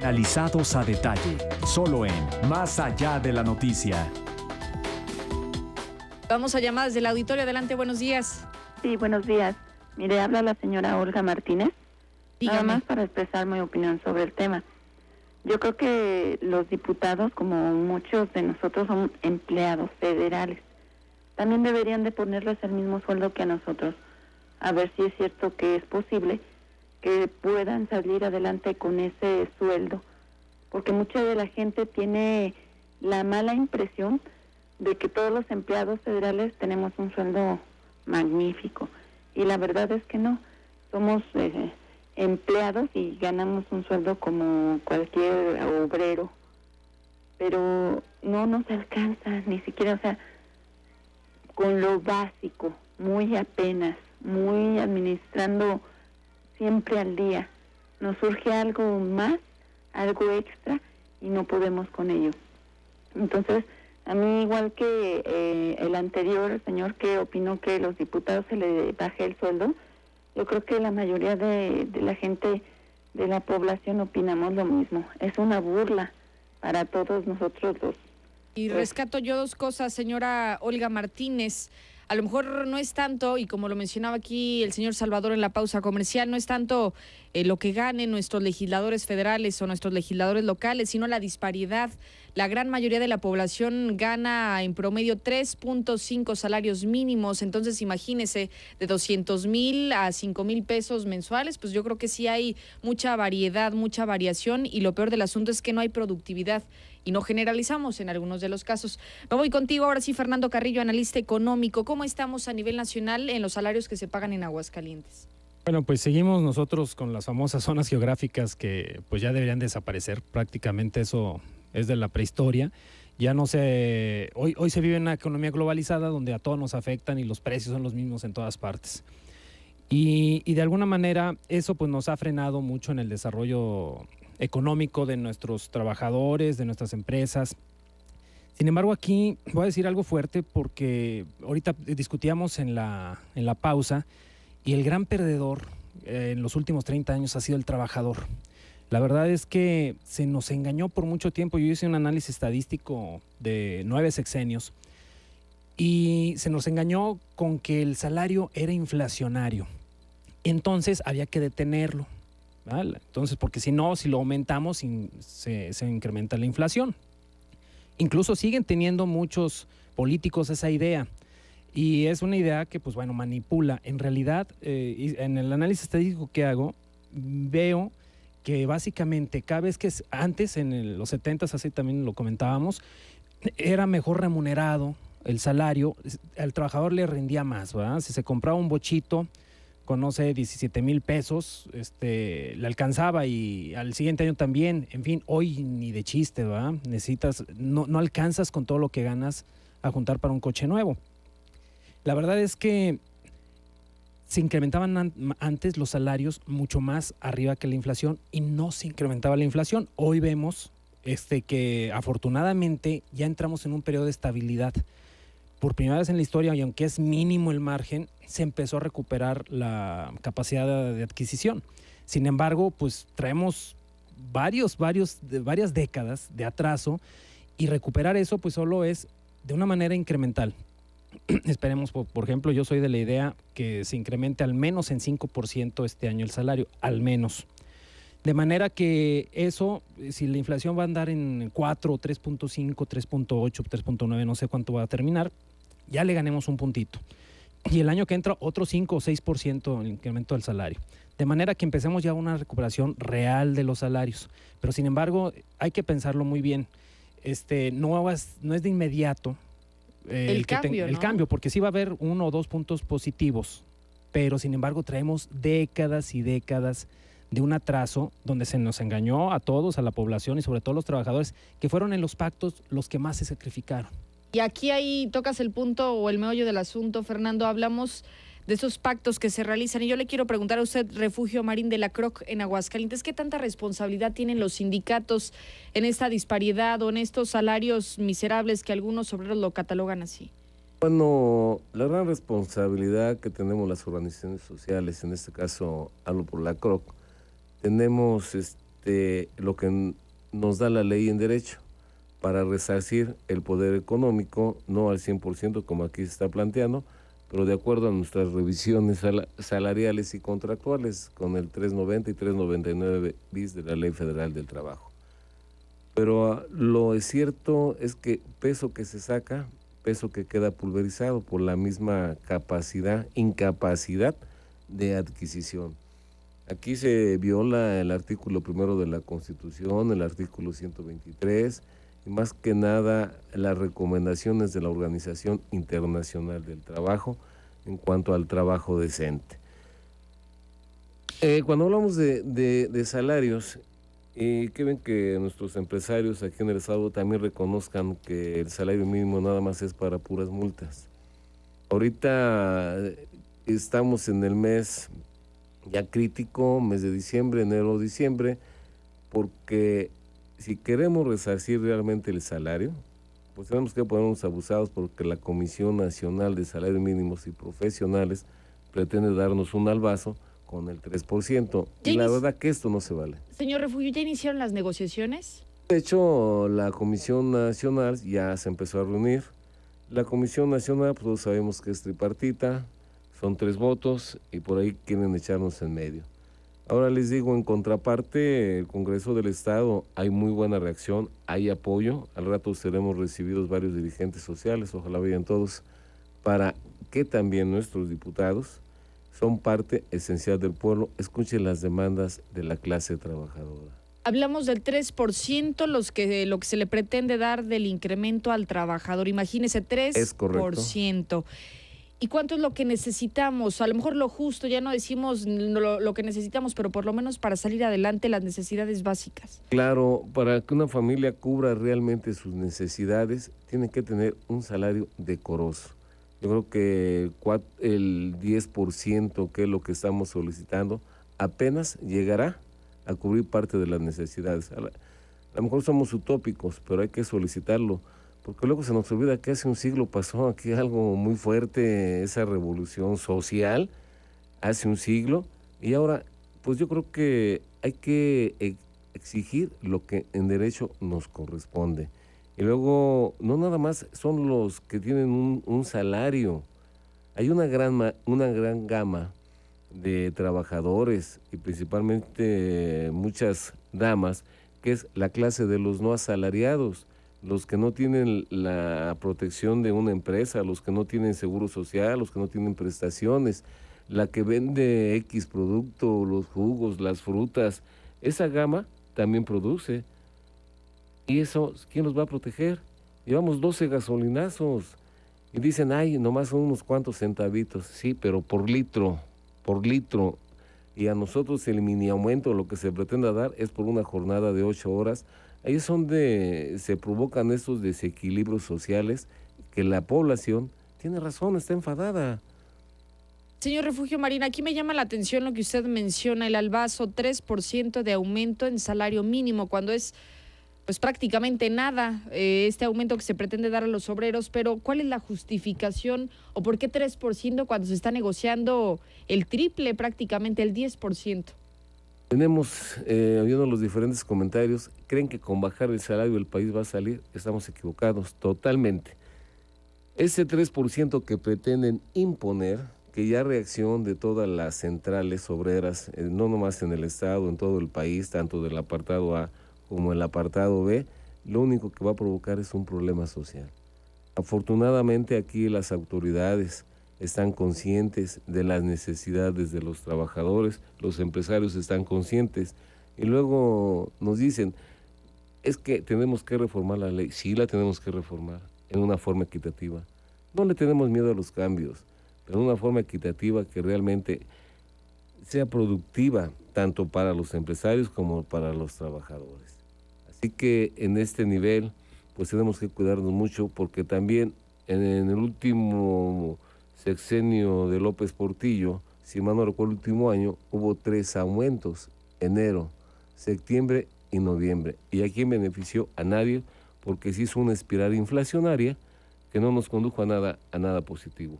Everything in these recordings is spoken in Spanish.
Analizados a detalle, solo en Más Allá de la Noticia. Vamos a llamadas del auditorio. Adelante, buenos días. Sí, buenos días. Mire, habla la señora Olga Martínez. Dígame. Nada más para expresar mi opinión sobre el tema. Yo creo que los diputados, como muchos de nosotros, son empleados federales. También deberían de ponerles el mismo sueldo que a nosotros. A ver si es cierto que es posible que puedan salir adelante con ese sueldo. Porque mucha de la gente tiene la mala impresión de que todos los empleados federales tenemos un sueldo magnífico. Y la verdad es que no. Somos empleados y ganamos un sueldo como cualquier obrero. Pero no nos alcanza, ni siquiera, o sea, con lo básico, muy apenas, muy administrando siempre al día. Nos surge algo más, algo extra, y no podemos con ello. Entonces, a mí, igual que el anterior señor que opinó que los diputados se le baje el sueldo, yo creo que la mayoría de la gente de la población opinamos lo mismo. Es una burla para todos nosotros los... Y rescato yo dos cosas, señora Olga Martínez. A lo mejor no es tanto, y como lo mencionaba aquí el señor Salvador en la pausa comercial, no es tanto lo que ganen nuestros legisladores federales o nuestros legisladores locales, sino la disparidad. La gran mayoría de la población gana en promedio 3.5 salarios mínimos, entonces imagínese, de 200,000 a 5,000 pesos mensuales, pues yo creo que sí hay mucha variedad, mucha variación, y lo peor del asunto es que no hay productividad. Y no generalizamos en algunos de los casos. Me voy contigo ahora sí, Fernando Carrillo, analista económico. ¿Cómo estamos a nivel nacional en los salarios que se pagan en Aguascalientes? Bueno, pues seguimos nosotros con las famosas zonas geográficas que pues ya deberían desaparecer. Prácticamente eso es de la prehistoria. Ya no se... Hoy se vive en una economía globalizada donde a todos nos afectan y los precios son los mismos en todas partes. Y de alguna manera eso pues nos ha frenado mucho en el desarrollo económico de nuestros trabajadores, de nuestras empresas. Sin embargo, aquí voy a decir algo fuerte porque ahorita discutíamos en la pausa, y el gran perdedor en los últimos 30 años ha sido el trabajador. La verdad es que se nos engañó por mucho tiempo. Yo hice un análisis estadístico de 9 sexenios y se nos engañó con que el salario era inflacionario. Entonces había que detenerlo, ¿vale? Entonces, porque si no, si lo aumentamos, se incrementa la inflación. Incluso siguen teniendo muchos políticos esa idea, y es una idea que, pues bueno, manipula. En realidad, en el análisis estadístico que hago, veo que básicamente cada vez que antes, en los 70s, así también lo comentábamos, era mejor remunerado el salario, al trabajador le rendía más, ¿verdad? Si se compraba un bochito con, no sé, 17,000 pesos, le alcanzaba, y al siguiente año también. En fin, hoy ni de chiste, ¿verdad? No alcanzas con todo lo que ganas a juntar para un coche nuevo. La verdad es que se incrementaban antes los salarios mucho más arriba que la inflación, y no se incrementaba la inflación. Hoy vemos que afortunadamente ya entramos en un periodo de estabilidad. Por primera vez en la historia, y aunque es mínimo el margen, se empezó a recuperar la capacidad de adquisición. Sin embargo, pues traemos varias décadas de atraso, y recuperar eso pues solo es de una manera incremental. Esperemos, por ejemplo, yo soy de la idea que se incremente al menos en 5% este año el salario, al menos. De manera que eso, si la inflación va a andar en 4, 3.5, 3.8, 3.9, no sé cuánto va a terminar, ya le ganemos un puntito. Y el año que entra otro 5 o 6% el incremento del salario. De manera que empecemos ya una recuperación real de los salarios. Pero sin embargo, hay que pensarlo muy bien. No es de inmediato el cambio, porque sí va a haber 1 o 2 puntos positivos. Pero sin embargo traemos décadas y décadas de un atraso donde se nos engañó a todos, a la población y sobre todo a los trabajadores, que fueron en los pactos los que más se sacrificaron. Y aquí ahí tocas el punto o el meollo del asunto, Fernando. Hablamos de esos pactos que se realizan, y yo le quiero preguntar a usted, Refugio Marín de la CROC en Aguascalientes, ¿qué tanta responsabilidad tienen los sindicatos en esta disparidad o en estos salarios miserables que algunos obreros lo catalogan así? Bueno, la gran responsabilidad que tenemos las organizaciones sociales, en este caso hablo por la CROC, tenemos lo que nos da la ley en derecho para resarcir el poder económico, no al 100% como aquí se está planteando, pero de acuerdo a nuestras revisiones salariales y contractuales con el 390 y 399 bis de la Ley Federal del Trabajo. Pero lo cierto es que peso que se saca, peso que queda pulverizado por la misma incapacidad de adquisición. Aquí se viola el artículo 1 de la Constitución, el artículo 123, y más que nada las recomendaciones de la Organización Internacional del Trabajo en cuanto al trabajo decente. Cuando hablamos de salarios, que ven que nuestros empresarios aquí en el estado también reconozcan que el salario mínimo nada más es para puras multas. Ahorita estamos en el mes ya crítico, mes de diciembre, enero, diciembre, porque si queremos resarcir realmente el salario, pues tenemos que ponernos abusados porque la Comisión Nacional de Salarios Mínimos y Profesionales pretende darnos un albazo con el 3%. Y la verdad que esto no se vale. Señor Refugio, ¿ya iniciaron las negociaciones? De hecho, la Comisión Nacional ya se empezó a reunir. La Comisión Nacional, pues todos sabemos que es tripartita, son 3 votos y por ahí quieren echarnos en medio. Ahora les digo, en contraparte, el Congreso del Estado, hay muy buena reacción, hay apoyo. Al rato seremos recibidos varios dirigentes sociales, ojalá vayan todos, para que también nuestros diputados son parte esencial del pueblo, escuchen las demandas de la clase trabajadora. Hablamos del 3%, lo que se le pretende dar del incremento al trabajador. Imagínese, 3%. Es correcto. ¿Y cuánto es lo que necesitamos? A lo mejor lo justo, ya no decimos lo que necesitamos, pero por lo menos para salir adelante las necesidades básicas. Claro, para que una familia cubra realmente sus necesidades, tiene que tener un salario decoroso. Yo creo que el 10%, que es lo que estamos solicitando, apenas llegará a cubrir parte de las necesidades. A lo mejor somos utópicos, pero hay que solicitarlo, porque luego se nos olvida que hace un siglo pasó aquí algo muy fuerte, esa revolución social, hace un siglo, y ahora, pues yo creo que hay que exigir lo que en derecho nos corresponde. Y luego, no nada más son los que tienen un salario, hay una gran gama de trabajadores y principalmente muchas damas, que es la clase de los no asalariados, los que no tienen la protección de una empresa, los que no tienen seguro social, los que no tienen prestaciones, la que vende X producto, los jugos, las frutas, esa gama también produce. ¿Y eso quién los va a proteger? Llevamos 12 gasolinazos y dicen, ay, nomás son unos cuantos centavitos. Sí, pero por litro. Y a nosotros el mini aumento, lo que se pretende dar es por una jornada de 8 horas. Ahí es donde se provocan estos desequilibrios sociales que la población tiene razón, está enfadada. Señor Refugio Marín, aquí me llama la atención lo que usted menciona, el albazo, 3% de aumento en salario mínimo, cuando es pues prácticamente nada este aumento que se pretende dar a los obreros, pero ¿cuál es la justificación o por qué 3% cuando se está negociando el triple, prácticamente el 10%? Tenemos, viendo los diferentes comentarios, creen que con bajar el salario el país va a salir. Estamos equivocados totalmente. Ese 3% que pretenden imponer, que ya reacción de todas las centrales obreras, no nomás en el estado, en todo el país, tanto del apartado A como el apartado B, lo único que va a provocar es un problema social. Afortunadamente aquí las autoridades están conscientes de las necesidades de los trabajadores, los empresarios están conscientes y luego nos dicen, es que tenemos que reformar la ley. Sí, la tenemos que reformar en una forma equitativa. No le tenemos miedo a los cambios, pero en una forma equitativa que realmente sea productiva tanto para los empresarios como para los trabajadores. Así que en este nivel pues tenemos que cuidarnos mucho porque también en el último sexenio de López Portillo, si mal no recuerdo el último año, hubo 3 aumentos, enero, septiembre y noviembre. ¿Y a quién benefició? A nadie, porque se hizo una espiral inflacionaria que no nos condujo a nada positivo.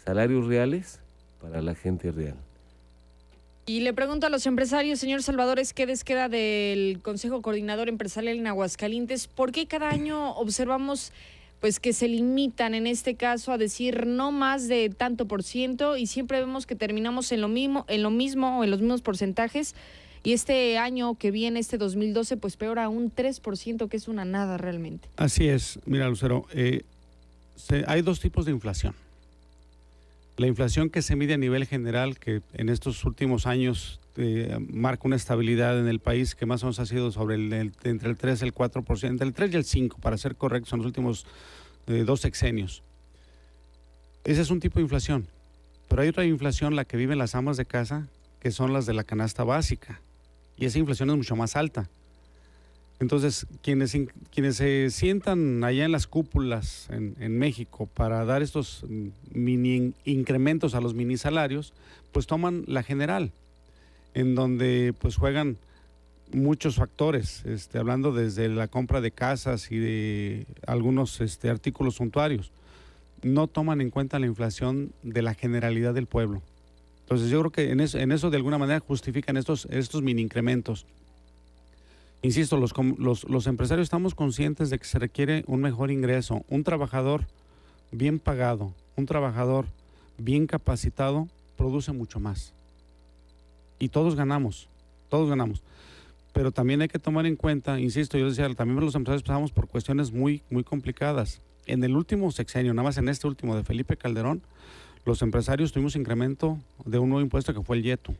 Salarios reales para la gente real. Y le pregunto a los empresarios, señor Salvador Esquedes, queda del Consejo Coordinador Empresarial en Aguascalientes, ¿por qué cada año observamos pues que se limitan en este caso a decir no más de tanto por ciento y siempre vemos que terminamos en lo mismo o en los mismos porcentajes? Y este año que viene, este 2012, pues peor a un 3%, que es una nada realmente. Así es. Mira, Lucero, hay dos tipos de inflación. La inflación que se mide a nivel general, que en estos últimos años marca una estabilidad en el país que más o menos ha sido sobre entre el 3 y el 4%, entre el 3 y el 5, para ser correctos, en los últimos 2 sexenios. Ese es un tipo de inflación. Pero hay otra inflación, la que viven las amas de casa, que son las de la canasta básica. Y esa inflación es mucho más alta. Entonces, quienes se sientan allá en las cúpulas en México para dar estos mini incrementos a los mini salarios, pues toman la general, en donde pues juegan muchos factores, hablando desde la compra de casas y de algunos artículos suntuarios. No toman en cuenta la inflación de la generalidad del pueblo. Entonces yo creo que en eso de alguna manera justifican estos mini incrementos. Insisto, los empresarios estamos conscientes de que se requiere un mejor ingreso. Un trabajador bien pagado, un trabajador bien capacitado, produce mucho más. Y todos ganamos. Pero también hay que tomar en cuenta, insisto, yo decía, también los empresarios pasamos por cuestiones muy, muy complicadas. En el último sexenio, nada más en este último de Felipe Calderón, los empresarios tuvimos incremento de un nuevo impuesto que fue el YETU.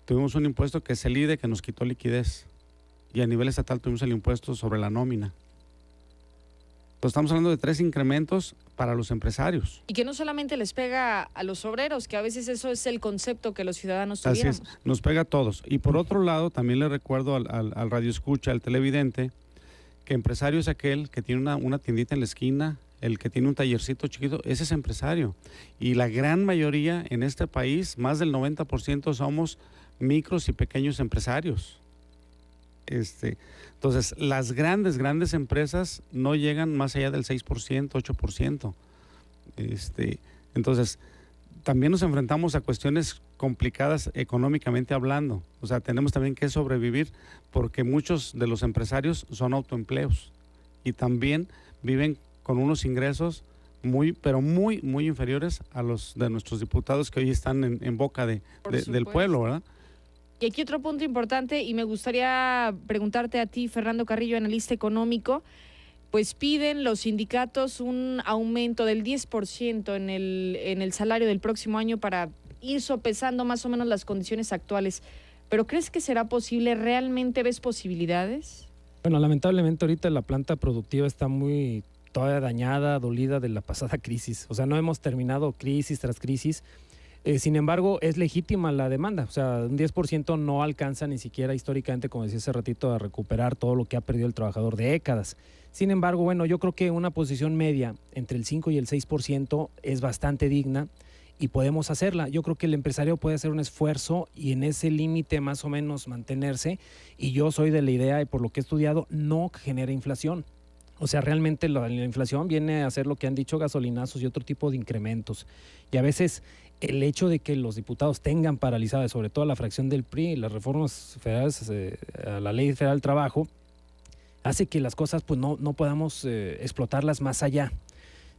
Tuvimos un impuesto que es el IDE, que nos quitó liquidez. Y a nivel estatal tuvimos el impuesto sobre la nómina. Entonces estamos hablando de 3 incrementos para los empresarios. Y que no solamente les pega a los obreros, que a veces eso es el concepto que los ciudadanos tuviéramos. Así es, nos pega a todos. Y por otro lado, también le recuerdo al radioescucha, al televidente, que empresario es aquel que tiene una tiendita en la esquina, el que tiene un tallercito chiquito, ese es empresario. Y la gran mayoría en este país, más del 90%, somos micros y pequeños empresarios. Entonces, las grandes empresas no llegan más allá del 6%, 8%. Entonces, también nos enfrentamos a cuestiones complicadas económicamente hablando. O sea, tenemos también que sobrevivir porque muchos de los empresarios son autoempleos y también viven con unos ingresos muy inferiores a los de nuestros diputados que hoy están en boca del pueblo, ¿verdad? Y aquí otro punto importante, y me gustaría preguntarte a ti, Fernando Carrillo, analista económico, pues piden los sindicatos un aumento del 10% en el salario del próximo año para ir sopesando más o menos las condiciones actuales. ¿Pero crees que será posible? ¿Realmente ves posibilidades? Bueno, lamentablemente ahorita la planta productiva está muy todavía dañada, dolida de la pasada crisis. O sea, no hemos terminado crisis tras crisis. Sin embargo, es legítima la demanda. O sea, un 10% no alcanza ni siquiera históricamente, como decía hace ratito, a recuperar todo lo que ha perdido el trabajador de décadas. Sin embargo, bueno, yo creo que una posición media entre el 5 y el 6% es bastante digna y podemos hacerla. Yo creo que el empresario puede hacer un esfuerzo y en ese límite más o menos mantenerse. Y yo soy de la idea, y por lo que he estudiado, no genera inflación. O sea, realmente la inflación viene a hacer lo que han dicho gasolinazos y otro tipo de incrementos. Y a veces el hecho de que los diputados tengan paralizada, sobre todo la fracción del PRI, las reformas federales a la Ley Federal del Trabajo, hace que las cosas pues no podamos explotarlas más allá.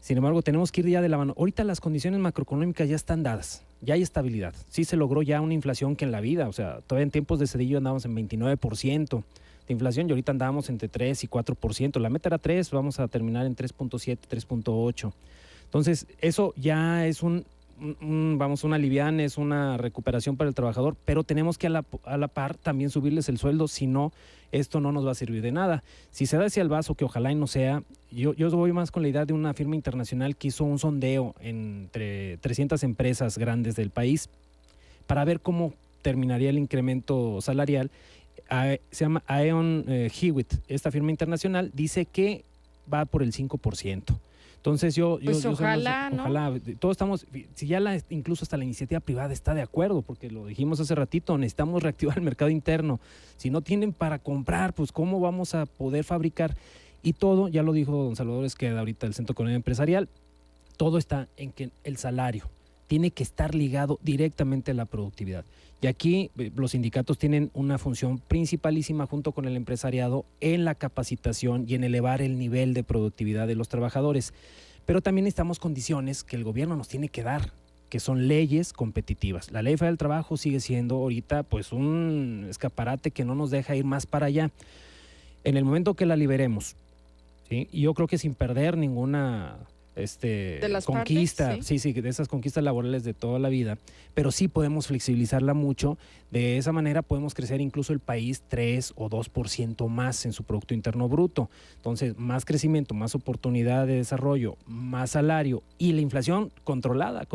Sin embargo, tenemos que ir ya de la mano. Ahorita las condiciones macroeconómicas ya están dadas, ya hay estabilidad. Sí se logró ya una inflación que en la vida, o sea, todavía en tiempos de Zedillo andábamos en 29% de inflación y ahorita andábamos entre 3 y 4%. La meta era 3, vamos a terminar en 3.7, 3.8. Entonces, eso ya es una aliviana, es una recuperación para el trabajador, pero tenemos que a la par también subirles el sueldo, si no, esto no nos va a servir de nada. Si se da hacia el vaso, que ojalá y no sea, yo voy más con la idea de una firma internacional que hizo un sondeo entre 300 empresas grandes del país para ver cómo terminaría el incremento salarial. Se llama Aon Hewitt, esta firma internacional, dice que va por el 5%. Entonces pues ojalá, ¿no? Ojalá, todos estamos, si ya incluso hasta la iniciativa privada está de acuerdo, porque lo dijimos hace ratito, necesitamos reactivar el mercado interno. Si no tienen para comprar, pues ¿cómo vamos a poder fabricar? Y todo, ya lo dijo don Salvador Esqueda ahorita del Centro Económico Empresarial, todo está en que el salario tiene que estar ligado directamente a la productividad. Y aquí los sindicatos tienen una función principalísima junto con el empresariado en la capacitación y en elevar el nivel de productividad de los trabajadores. Pero también necesitamos condiciones que el gobierno nos tiene que dar, que son leyes competitivas. La Ley Federal del Trabajo sigue siendo ahorita pues un escaparate que no nos deja ir más para allá. En el momento que la liberemos, ¿sí? Y yo creo que sin perder ninguna de las conquista, partes, sí, de esas conquistas laborales de toda la vida, pero sí podemos flexibilizarla mucho. De esa manera podemos crecer incluso el país 3 o 2% más en su Producto Interno Bruto. Entonces, más crecimiento, más oportunidad de desarrollo, más salario y la inflación controlada,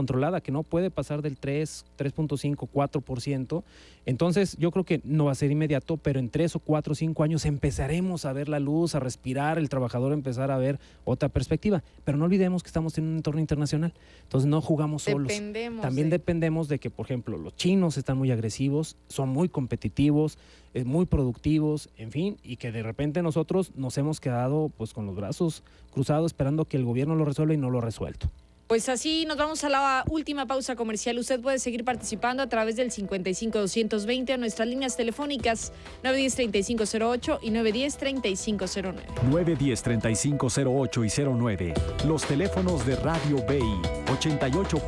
que no puede pasar del 3.5, 4%. Entonces, yo creo que no va a ser inmediato, pero en 3 o 4 o 5 años empezaremos a ver la luz, a respirar, el trabajador empezar a ver otra perspectiva. Pero no olvidemos que estamos en un entorno internacional, entonces no jugamos solos. También dependemos de que, por ejemplo, los chinos están muy agresivos, son muy competitivos, muy productivos, en fin, y que de repente nosotros nos hemos quedado pues con los brazos cruzados esperando que el gobierno lo resuelva y no lo ha resuelto. Pues así nos vamos a la última pausa comercial. Usted puede seguir participando a través del 55-220 a nuestras líneas telefónicas 910-3508 y 910-3509. 910-3508 y 09. Los teléfonos de Radio BI 88.